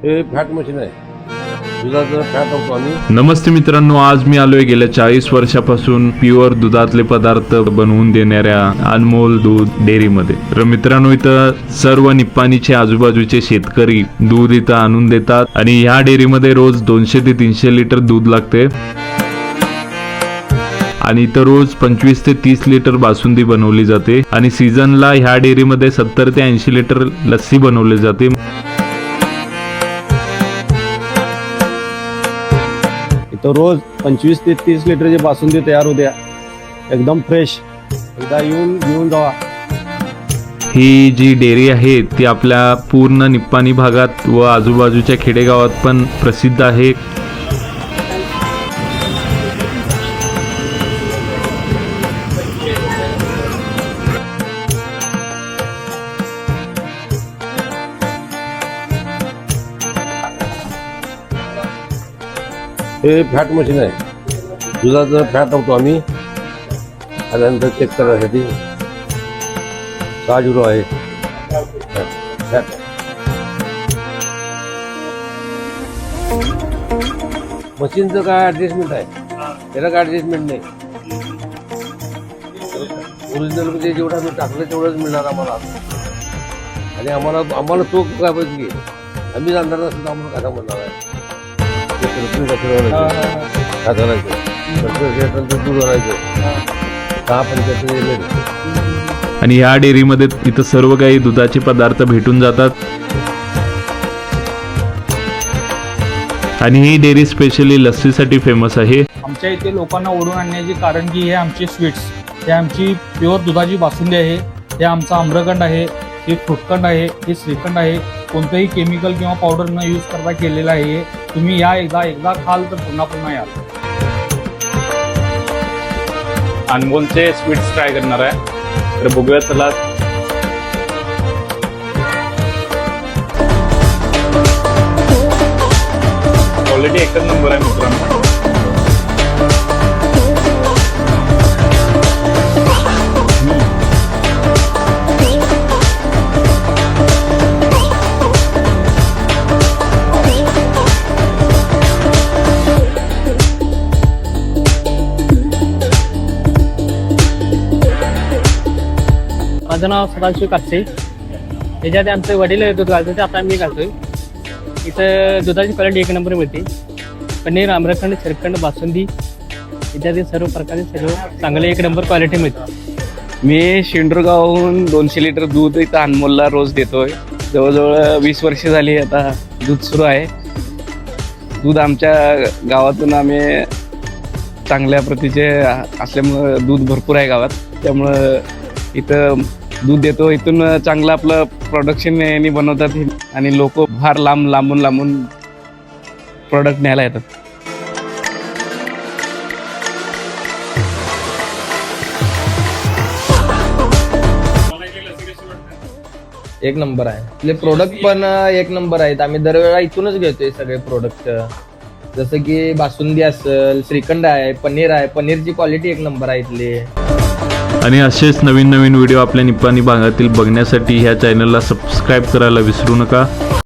हे fat machine आहे, दुधाचं फॅट होतो आम्ही. नमस्ते मित्रांनो, आज मी आलोय गेल्या 40 वर्षापासून प्युअर दुधातले पदार्थ बनवून देणाऱ्या अनमोल दूध डेअरीमध्ये. तर मित्रांनो, इथं सर्व निप्पाणीचे आजूबाजूचे शेतकरी दूध इथं आणून देतात आणि ह्या डेअरीमध्ये रोज 200 ते 300 लिटर दूध लागते आणि इथं रोज 25 ते 30 लिटर बासुंदी बनवली जाते आणि सीझनला ह्या डेअरीमध्ये 70 ते 80 लिटर लस्सी बनवली जाते. इथं रोज 25 ते 30 लिटरची बासुंदी तयार होत्या, एकदम फ्रेश. एकदा येऊन घेऊन जावा. ही जी डेअरी आहे ती आपल्या पूर्ण निप्पाणी भागात व आजूबाजूच्या खेडेगावात पण प्रसिद्ध आहे. हे फॅट मशीन आहे, दुधाचं फॅट होतो आम्ही. त्यानंतर चेक करण्यासाठी 6 आहे फॅट. मशीनचं काय ॲडजस्टमेंट आहे, त्याला काय ॲडजस्टमेंट नाही. ओरिजिनल म्हणजे जेवढं आम्ही टाकलं तेवढंच मिळणार आम्हाला. आणि आम्हाला तो काय पाहिजे, आम्ही जाणणार नसलं तर आम्हाला कसा म्हणणार आहे. दूध आणि या डेअरीमध्ये इथं सर्व काही दुधाचे पदार्थ भेटून जातात. आणि ही डेअरी स्पेशली लस्सीसाठी फेमस आहे. आमच्या इथे लोकांना ओढून आणण्याचे कारण की हे आमचे स्वीट्स, हे आमची प्युअर दुधाची बासुंदी आहे, हे आमचा आम्रखंड आहे, हे फ्रूटखंड आहे, हे श्रीखंड आहे. कोणतंही केमिकल किंवा पावडर न यूज करता केलेलं आहे. तुम्ही या एकदा खाल तर पुन्हा याल. अनमोलचे स्वीट्स ट्राय करणार आहे, तर बघूया चला. क्वालिटी एकच नंबर आहे मित्रांनो. माझं नाव सदाशिव कापसे. त्याच्यात आमचे वडील दूध घालतो, ते आता मी घालतोय. इथं दुधाची क्वालिटी एक नंबर मिळते. पनीर, आम्रखंड, श्रीखंड, बासुंदी इत्यादी सर्व प्रकारचे सर्व चांगले एक नंबर क्वालिटी मिळते. मी शेंडूरगावहून 200 लिटर दूध इथं अनमोलला रोज देतोय. जवळजवळ 20 वर्ष झाली आता दूध सुरू आहे. दूध आमच्या गावातून आम्ही चांगल्या प्रतीचे असल्यामुळं दूध भरपूर आहे गावात, त्यामुळं इथं दूध देतो. इथून चांगलं आपलं प्रोडक्शन यांनी बनवतात आणि लोक फार लांबून प्रोडक्ट न्यायला येतात. एक नंबर आहे. आपले प्रोडक्ट पण एक नंबर आहेत. आम्ही दरवेळा इथूनच घेतोय सगळे प्रोडक्ट. जसं की बासुंदी असेल, श्रीखंड आहे, पनीर आहे. पनीरची क्वालिटी एक नंबर आहे इथली. आणि असेच नवीन व्हिडिओ आपल्या निप्पाणी भागातील बघण्यासाठी ह्या चॅनलला सबस्क्राईब करायला विसरू नका.